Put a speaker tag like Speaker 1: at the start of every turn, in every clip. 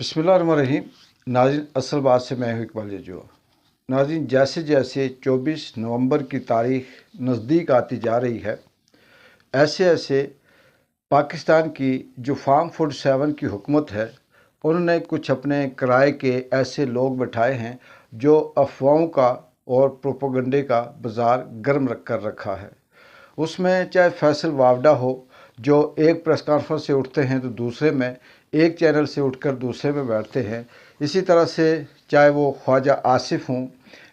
Speaker 1: बिस्मिल्लाहिर्रहमानिर्रहीम। नाज़रीन, असल बात से मैं हूँ इकबाल जो। नाज़रीन, जैसे जैसे 24 नवंबर की तारीख नज़दीक आती जा रही है, ऐसे ऐसे पाकिस्तान की जो फार्म फूड 7 की हुकूमत है, उन्होंने कुछ अपने किराए के ऐसे लोग बैठाए हैं जो अफवाहों का और प्रोपोगंडे का बाज़ार गर्म कर रखा है। उसमें चाहे फैसल वावडा हो, जो एक प्रेस कॉन्फ्रेंस से उठते हैं तो दूसरे में, एक चैनल से उठकर दूसरे में बैठते हैं। इसी तरह से चाहे वो ख्वाजा आसिफ हों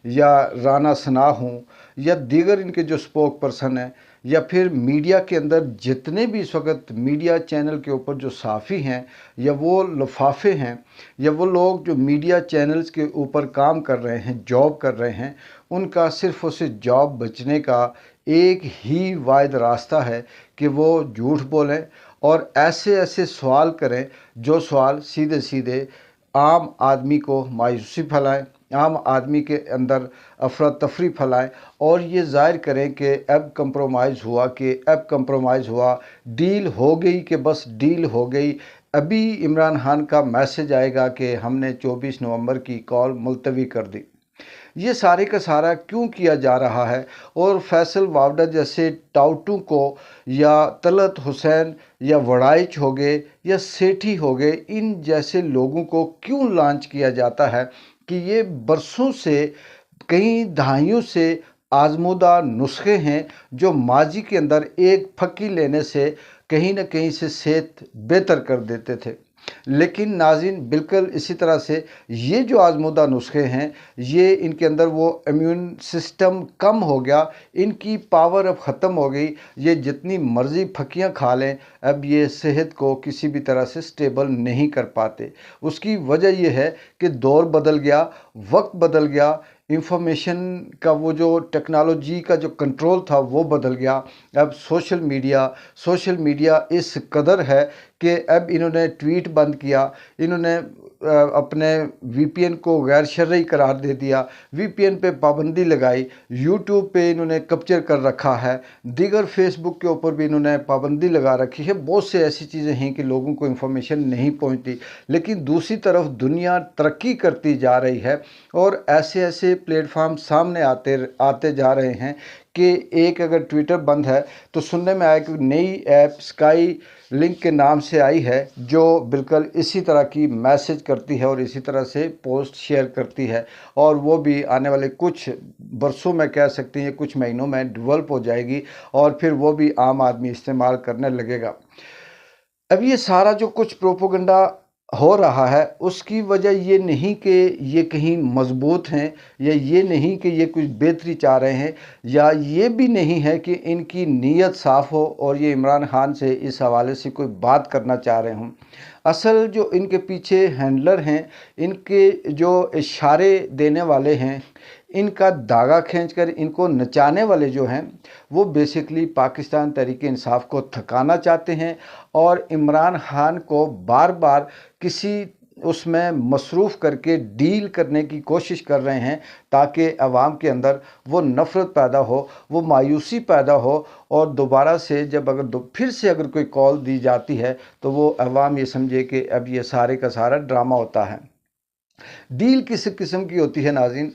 Speaker 1: या राना सना हों या दीगर इनके जो स्पोक पर्सन हैं, या फिर मीडिया के अंदर जितने भी इस वक्त मीडिया चैनल के ऊपर जो साफ़ी हैं, या वो लफाफे हैं, या वो लोग जो मीडिया चैनल्स के ऊपर काम कर रहे हैं, जॉब कर रहे हैं, उनका सिर्फ और सिर्फ जॉब बचने का एक ही वाहिद रास्ता है कि वो झूठ बोलें और ऐसे ऐसे सवाल करें जो सवाल सीधे सीधे आम आदमी को मायूसी फैलाएं, आम आदमी के अंदर अफरा तफरी फैलाएं और ये ज़ाहिर करें कि अब कंप्रोमाइज़ हुआ, कि अब कंप्रोमाइज़ हुआ, डील हो गई, कि बस डील हो गई। अभी इमरान खान का मैसेज आएगा कि हमने 24 नवंबर की कॉल मुलतवी कर दी। ये सारे का सारा क्यों किया जा रहा है? और फैसल वावडा जैसे टाउटू को, या तलत हुसैन या वड़ाइच हो गए या सेठी हो गए, इन जैसे लोगों को क्यों लॉन्च किया जाता है कि ये बरसों से, कई दहाइयों से आजमूदा नुस्खे हैं जो माजी के अंदर एक फक्की लेने से कहीं ना कहीं से सेहत बेहतर कर देते थे। लेकिन नाज़रीन, बिल्कुल इसी तरह से ये जो आजमूदा नुस्खे हैं, ये इनके अंदर वो इम्यून सिस्टम कम हो गया, इनकी पावर अब ख़त्म हो गई। ये जितनी मर्ज़ी फकियाँ खा लें, अब ये सेहत को किसी भी तरह से स्टेबल नहीं कर पाते। उसकी वजह यह है कि दौर बदल गया, वक्त बदल गया, इंफॉर्मेशन का वो जो टेक्नोलॉजी का जो कंट्रोल था वो बदल गया। अब सोशल मीडिया इस कदर है कि अब इन्होंने ट्वीट बंद किया, इन्होंने अपने वीपीएन को गैर शरई करार दे दिया, वीपीएन पे पाबंदी लगाई, यूट्यूब पे इन्होंने कैप्चर कर रखा है, दीगर फेसबुक के ऊपर भी इन्होंने पाबंदी लगा रखी है। बहुत से ऐसी चीज़ें हैं कि लोगों को इन्फॉर्मेशन नहीं पहुंचती। लेकिन दूसरी तरफ दुनिया तरक्की करती जा रही है और ऐसे ऐसे प्लेटफार्म सामने आते जा रहे हैं कि एक अगर ट्विटर बंद है तो सुनने में आया कि नई ऐप स्काई लिंक के नाम से आई है, जो बिल्कुल इसी तरह की मैसेज करती है और इसी तरह से पोस्ट शेयर करती है, और वो भी आने वाले कुछ बरसों में, कह सकते हैं कुछ महीनों में डेवलप हो जाएगी और फिर वो भी आम आदमी इस्तेमाल करने लगेगा। अब ये सारा जो कुछ प्रोपोगंडा हो रहा है, उसकी वजह ये नहीं कि ये कहीं मजबूत हैं, या ये नहीं कि ये कुछ बेहतरी चाह रहे हैं, या ये भी नहीं है कि इनकी नीयत साफ़ हो और ये इमरान खान से इस हवाले से कोई बात करना चाह रहे हों। असल जो इनके पीछे हैंडलर हैं, इनके जो इशारे देने वाले हैं, इनका धागा खींचकर इनको नचाने वाले जो हैं, वो बेसिकली पाकिस्तान तहरीक इंसाफ को थकाना चाहते हैं और इमरान खान को बार बार किसी उसमें मसरूफ़ करके डील करने की कोशिश कर रहे हैं, ताकि अवाम के अंदर वो नफ़रत पैदा हो, वो मायूसी पैदा हो, और दोबारा से जब फिर से अगर कोई कॉल दी जाती है तो वो अवाम ये समझे कि अब ये सारे का सारा ड्रामा होता है। डील किस किस्म की होती है नाज़रीन?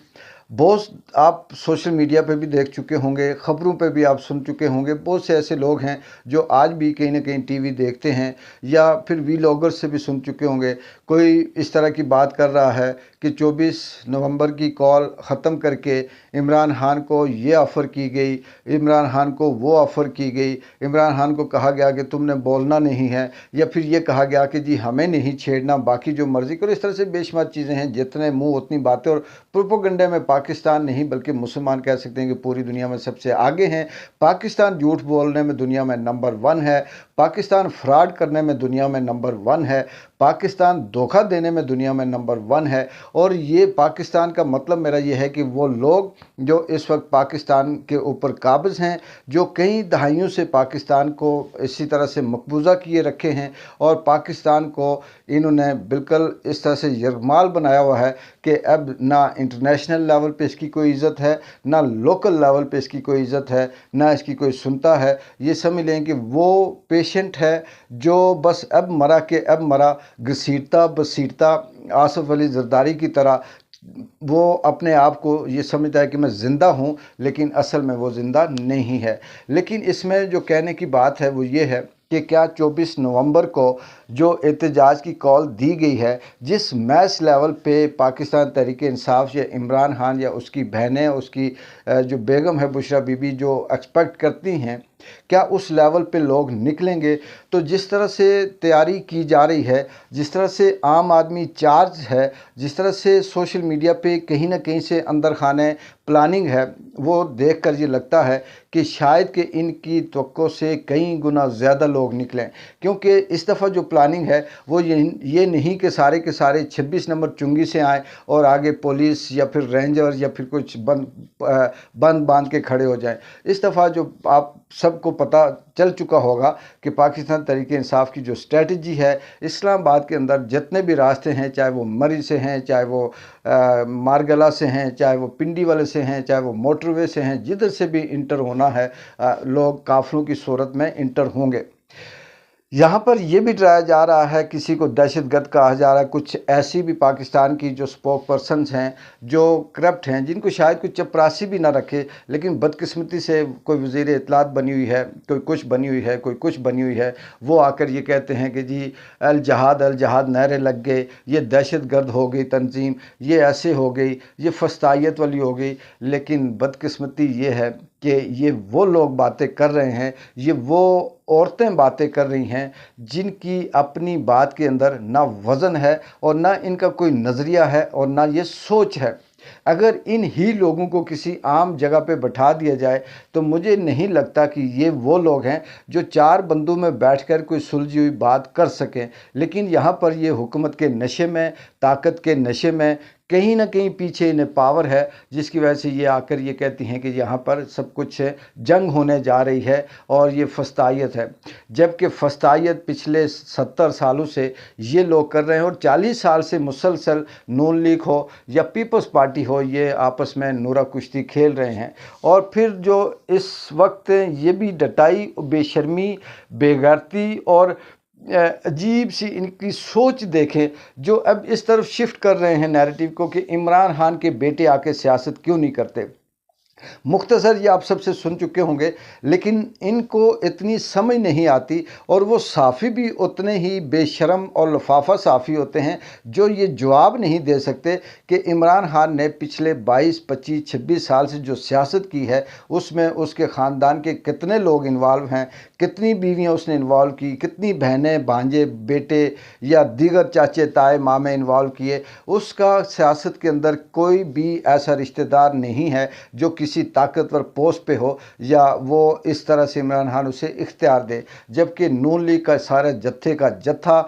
Speaker 1: बहुत आप सोशल मीडिया पे भी देख चुके होंगे, ख़बरों पे भी आप सुन चुके होंगे। बहुत से ऐसे लोग हैं जो आज भी कहीं ना कहीं टीवी देखते हैं, या फिर वीलॉगर से भी सुन चुके होंगे। कोई इस तरह की बात कर रहा है कि 24 नवंबर की कॉल ख़त्म करके इमरान खान को ये ऑफ़र की गई, इमरान खान को वो ऑफ़र की गई, इमरान खान को कहा गया कि तुमने बोलना नहीं है, या फिर ये कहा गया कि जी हमें नहीं छेड़ना, बाकी जो मर्ज़ी करो। इस तरह से बेशुमार चीज़ें हैं, जितने मुंह उतनी बातें। और प्रोपोगंडे में पाकिस्तान नहीं बल्कि मुसलमान कह सकते हैं कि पूरी दुनिया में सबसे आगे हैं। पाकिस्तान झूठ बोलने में दुनिया में नंबर 1 है, पाकिस्तान फ्रॉड करने में दुनिया में नंबर 1 है, पाकिस्तान धोखा देने में दुनिया में नंबर 1 है। और ये पाकिस्तान का मतलब मेरा ये है कि वो लोग जो इस वक्त पाकिस्तान के ऊपर काबिज हैं, जो कई दहाइयों से पाकिस्तान को इसी तरह से मकबूजा किए रखे हैं, और पाकिस्तान को इन्होंने बिल्कुल इस तरह से यरमाल बनाया हुआ है कि अब ना इंटरनेशनल लेवल पे इसकी कोई इज़्ज़त है, ना लोकल लेवल पे इसकी कोई इज़्ज़त है, ना इसकी कोई सुनता है। ये समझ लें कि वो पेशेंट है जो बस अब मरा के अब मरा, घसीटता बसीटता आसिफ अली जरदारी की तरह वो अपने आप को ये समझता है कि मैं ज़िंदा हूँ, लेकिन असल में वो ज़िंदा नहीं है। लेकिन इसमें जो कहने की बात है वो ये है कि क्या 24 नवंबर को जो एहतजाज की कॉल दी गई है, जिस मैस लेवल पे पाकिस्तान तहरीक इंसाफ या इमरान खान या उसकी बहनें, उसकी जो बेगम है बुशरा बीबी, जो एक्सपेक्ट करती हैं, क्या उस लेवल पे लोग निकलेंगे? तो जिस तरह से तैयारी की जा रही है, जिस तरह से आम आदमी चार्ज है, जिस तरह से सोशल मीडिया पे कहीं ना कहीं से अंदर खाने प्लानिंग है, वो देखकर ये लगता है कि शायद कि इनकी तवक्को से कई गुना ज़्यादा लोग निकलें। क्योंकि इस दफ़ा जो प्लानिंग है वो ये नहीं कि सारे के सारे 26 नंबर चुंगी से आए और आगे पुलिस या फिर रेंजर या फिर कुछ बंद बांध के खड़े हो जाएं। इस दफ़ा जो आप सबको पता चल चुका होगा कि पाकिस्तान तहरीक इंसाफ की जो स्ट्रेटजी है, इस्लामाबाद के अंदर जितने भी रास्ते हैं, चाहे वो मरी से हैं, चाहे वो मारगला से हैं, चाहे वो पिंडी वाले से हैं, चाहे वो मोटरवे से हैं, जिधर से भी इंटर होना है लोग काफिलों की सूरत में इंटर होंगे। यहाँ पर यह भी डराया जा रहा है, किसी को दहशतगर्द कहा जा रहा है। कुछ ऐसी भी पाकिस्तान की जो स्पोक पर्सनस हैं, जो करप्ट हैं, जिनको शायद कोई चपरासी भी ना रखे, लेकिन बदकिस्मती से कोई वज़ीर इत्तलात बनी हुई है, कोई कुछ बनी हुई है, कोई कुछ बनी हुई है, वो आकर ये कहते हैं कि जी अल जहाद नारे लग गए, ये दहशतगर्द हो गई तंजीम, ये ऐसे हो गई, ये फस्तायत वाली हो गई। लेकिन बदकिस्मती ये है कि ये वो लोग बातें कर रहे हैं, ये वो औरतें बातें कर रही हैं जिनकी अपनी बात के अंदर ना वज़न है और ना इनका कोई नज़रिया है और ना ये सोच है। अगर इन ही लोगों को किसी आम जगह पे बैठा दिया जाए तो मुझे नहीं लगता कि ये वो लोग हैं जो चार बंदों में बैठकर कोई सुलझी हुई बात कर सकें। लेकिन यहाँ पर ये हुकूमत के नशे में, ताकत के नशे में, कहीं ना कहीं पीछे इन्हें पावर है, जिसकी वजह से ये आकर ये कहती हैं कि यहाँ पर सब कुछ जंग होने जा रही है और ये फस्तायत है। जबकि फस्तायत पिछले 70 सालों से ये लोग कर रहे हैं और 40 साल से मुसलसल नून लीग हो या पीपल्स पार्टी हो, ये आपस में नूरा कुश्ती खेल रहे हैं। और फिर जो इस वक्त ये भी डटाई, बेशर्मी, बेगैरती और अजीब सी इनकी सोच देखें, जो अब इस तरफ शिफ्ट कर रहे हैं नैरेटिव को कि इमरान खान के बेटे आके सियासत क्यों नहीं करते। मुख्तसर ये आप सबसे सुन चुके होंगे, लेकिन इनको इतनी समझ नहीं आती और वो साफ़ी भी उतने ही बेशरम और लफाफा साफ़ी होते हैं जो ये जवाब नहीं दे सकते कि इमरान खान ने पिछले 22, 25, 26 साल से जो सियासत की है उसमें उसके ख़ानदान के कितने लोग इन्वॉल्व हैं, कितनी बीवियां उसने इन्वॉल्व की, कितनी बहनें, भांजे, बेटे या दीगर चाचे ताए मामे इन्वॉल्व किए। उसका सियासत के अंदर कोई भी ऐसा रिश्तेदार नहीं है जो किसी ताकतवर पोस्ट पे हो या वो इस तरह से इमरान खान उसे इख्तियार दे। जबकि नून लीग का सारे जत्थे का जत्था,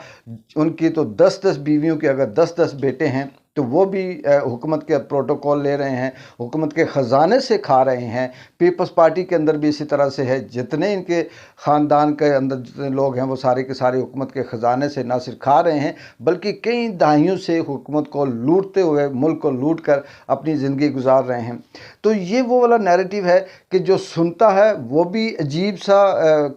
Speaker 1: उनकी तो 10-10 बीवियों के अगर 10-10 बेटे हैं तो वो भी हुकूमत के प्रोटोकॉल ले रहे हैं, हुकूमत के ख़जाने से खा रहे हैं। पीपल्स पार्टी के अंदर भी इसी तरह से है, जितने इनके ख़ानदान के अंदर जितने लोग हैं वो सारे के सारे हुकूमत के ख़जाने से ना सिर्फ खा रहे हैं बल्कि कई दहाइयों से हुकूमत को लूटते हुए, मुल्क को लूट कर अपनी ज़िंदगी गुजार रहे हैं। तो ये वो वाला नैरेटिव है कि जो सुनता है वो भी अजीब सा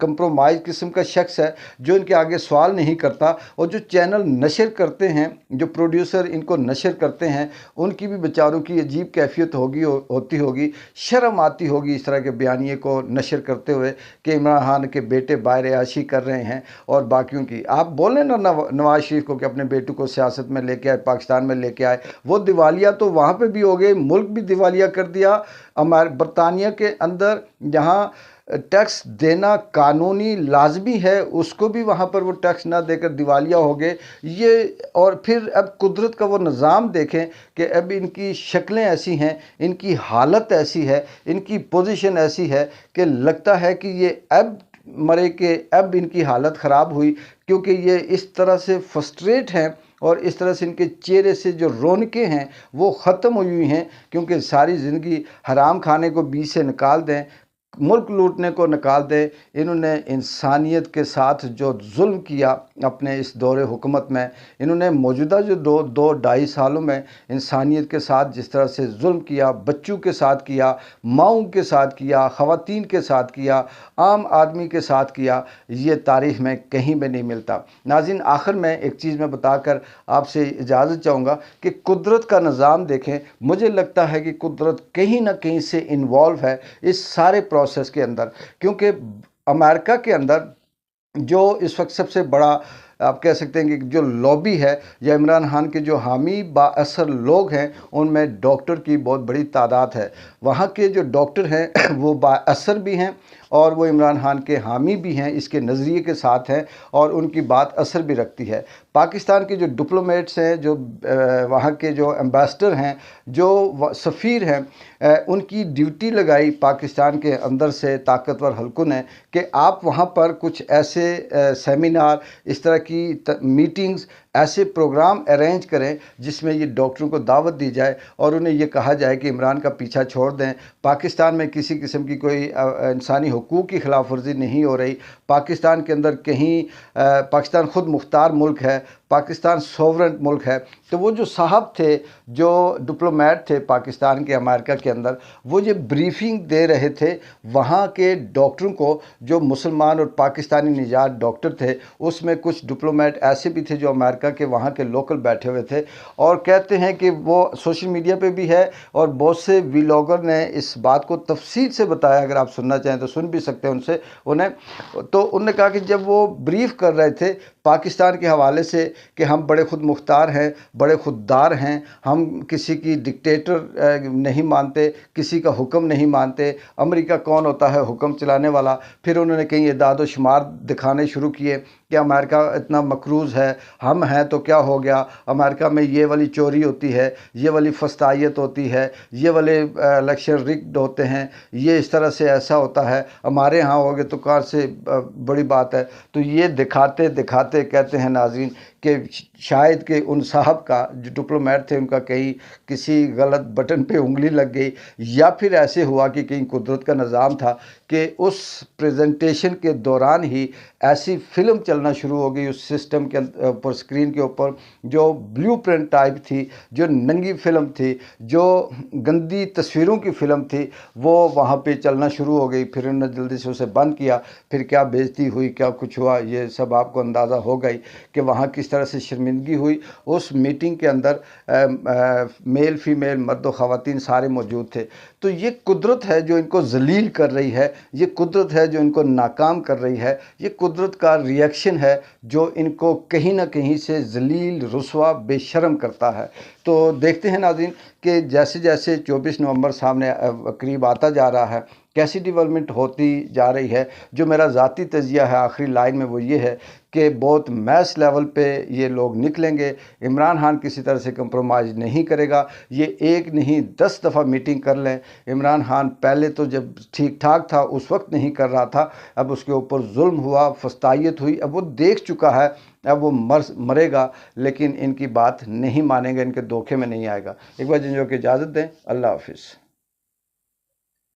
Speaker 1: कंप्रोमाइज़ किस्म का शख्स है जो इनके आगे सवाल नहीं करता, और जो चैनल नशर करते हैं, जो प्रोड्यूसर इनको नशर करते हैं, उनकी भी बेचारों की अजीब कैफियत होती होगी, शर्म आती होगी इस तरह के बयानिए को नशर करते हुए कि इमरान खान के बेटे बाहर आशी कर रहे हैं और बाकियों की। आप बोलें ना नवाज शरीफ को कि अपने बेटों को सियासत में लेके आए, पाकिस्तान में लेके आए, वो दिवालिया तो वहाँ पे भी हो गए, मुल्क भी दिवालिया कर दिया। हमारे बरतानिया के अंदर जहाँ टैक्स देना कानूनी लाजमी है, उसको भी वहाँ पर वो टैक्स ना देकर दिवालिया हो गए ये। और फिर अब कुदरत का वो निज़ाम देखें कि अब इनकी शक्लें ऐसी हैं, इनकी हालत ऐसी है, इनकी पोजीशन ऐसी है कि लगता है कि ये अब मरे के अब इनकी हालत ख़राब हुई, क्योंकि ये इस तरह से फ्रस्ट्रेट हैं और इस तरह से इनके चेहरे से जो रौनकें हैं वो ख़त्म हुई हुई हैं, क्योंकि सारी ज़िंदगी हराम खाने को बीच से निकाल दें, मुल्क लूटने को निकाल दे। इन्होंने इंसानियत के साथ जो जुल्म किया अपने इस दौरे हुकूमत में, इन्होंने मौजूदा जो दो ढाई सालों में इंसानियत के साथ जिस तरह से जुल्म किया, बच्चों के साथ किया, माओं के साथ किया, ख़वातीन के साथ किया, आम आदमी के साथ किया, ये तारीख़ में कहीं भी नहीं मिलता। नाज़रीन, आखिर में एक चीज़ मैं बताकर आपसे इजाज़त चाहूँगा कि कुदरत का निज़ाम देखें। मुझे लगता है कि कुदरत कहीं ना कहीं से इन्वॉल्व है इस सारे प्रोसेस के अंदर, क्योंकि अमेरिका के अंदर जो इस वक्त सबसे बड़ा आप कह सकते हैं कि जो लॉबी है या इमरान खान के जो हामी बाअसर लोग हैं, उनमें डॉक्टर की बहुत बड़ी तादाद है। वहाँ के जो डॉक्टर हैं वो बाअसर भी हैं और वो इमरान खान के हामी भी हैं, इसके नज़रिए के साथ हैं और उनकी बात असर भी रखती है। पाकिस्तान के जो डिप्लोमेट्स हैं, जो वहाँ के जो एम्बेसडर हैं, जो सफ़ीर हैं, उनकी ड्यूटी लगाई पाकिस्तान के अंदर से ताकतवर हलकों ने कि आप वहाँ पर कुछ ऐसे सेमिनार, इस तरह की मीटिंग्स, ऐसे प्रोग्राम अरेंज करें जिसमें ये डॉक्टरों को दावत दी जाए और उन्हें ये कहा जाए कि इमरान का पीछा छोड़ दें। पाकिस्तान में किसी किस्म की कोई इंसानी हुकूक की खिलाफ वर्जी नहीं हो रही। पाकिस्तान के अंदर कहीं पाकिस्तान ख़ुद मुख्तार मुल्क है, पाकिस्तान सोवरेन मुल्क है। तो वो जो साहब थे, जो डिप्लोमेट थे पाकिस्तान के अमेरिका के अंदर, वो ये ब्रीफिंग दे रहे थे वहाँ के डॉक्टरों को, जो मुसलमान और पाकिस्तानी निजात डॉक्टर थे। उसमें कुछ डिप्लोमेट ऐसे भी थे जो अमेरिका के वहाँ के लोकल बैठे हुए थे और कहते हैं कि वो सोशल मीडिया पे भी है और बहुत से व्लॉगर ने इस बात को तफसील से बताया। अगर आप सुनना चाहें तो सुन भी सकते हैं उनसे उन्हें। तो उन्होंने कहा कि जब वो ब्रीफ कर रहे थे पाकिस्तान के हवाले से कि हम बड़े खुद मुख्तार हैं, बड़े खुददार हैं, हम किसी की डिक्टेटर नहीं मानते, किसी का हुक्म नहीं मानते, अमेरिका कौन होता है हुक्म चलाने वाला। फिर उन्होंने कहीं इदाद व शुमार दिखाने शुरू किए कि अमेरिका इतना मकरूज़ है, हम हैं तो क्या हो गया, अमेरिका में ये वाली चोरी होती है, ये वाली फस्तायत होती है, ये वाले इलेक्शन रिग्ड होते हैं, ये इस तरह से ऐसा होता है, हमारे यहाँ हो गए तो कार से बड़ी बात है। तो ये दिखाते दिखाते कहते हैं नाज़रीन कि शायद कि उन साहब का जो डिप्लोमेट थे उनका कहीं किसी गलत बटन पे उंगली लग गई, या फिर ऐसे हुआ कि कहीं कुदरत का निज़ाम था कि उस प्रेजेंटेशन के दौरान ही ऐसी फ़िल्म चलना शुरू हो गई उस सिस्टम के ऊपर, स्क्रीन के ऊपर, जो ब्लूप्रिंट टाइप थी, जो नंगी फ़िल्म थी, जो गंदी तस्वीरों की फ़िल्म थी, वो वहाँ पे चलना शुरू हो गई। फिर उन्होंने जल्दी से उसे बंद किया। फिर क्या बेइज्जती हुई, क्या कुछ हुआ, ये सब आपको अंदाज़ा हो गई कि वहाँ किस तरह से शर्मिंदगी हुई। उस मीटिंग के अंदर मेल फीमेल, मर्द व ख़वातीन सारे मौजूद थे। तो ये कुदरत है जो इनको ज़लील कर रही है, ये कुदरत है जो इनको नाकाम कर रही है, ये कुदरत का रिएक्शन है जो इनको कहीं ना कहीं से ज़लील, रुस्वा, बेशर्म करता है। तो देखते हैं नाज़रीन कि जैसे जैसे 24 नवंबर सामने करीब आता जा रहा है, कैसी डेवलपमेंट होती जा रही है। जो मेरा ज़ाती तज़िया है आखिरी लाइन में वो ये है कि बहुत मैस लेवल पे ये लोग निकलेंगे। इमरान खान किसी तरह से कंप्रोमाइज़ नहीं करेगा। ये एक नहीं 10 दफ़ा मीटिंग कर लें। इमरान खान पहले तो जब ठीक ठाक था उस वक्त नहीं कर रहा था, अब उसके ऊपर जुल्म हुआ, फस्तायत हुई, अब वो देख चुका है, अब वो मरेगा, लेकिन इनकी बात नहीं मानेगा, इनके धोखे में नहीं आएगा। एक बार जिन जो कि इजाज़त दें, अल्लाह हाफिज़।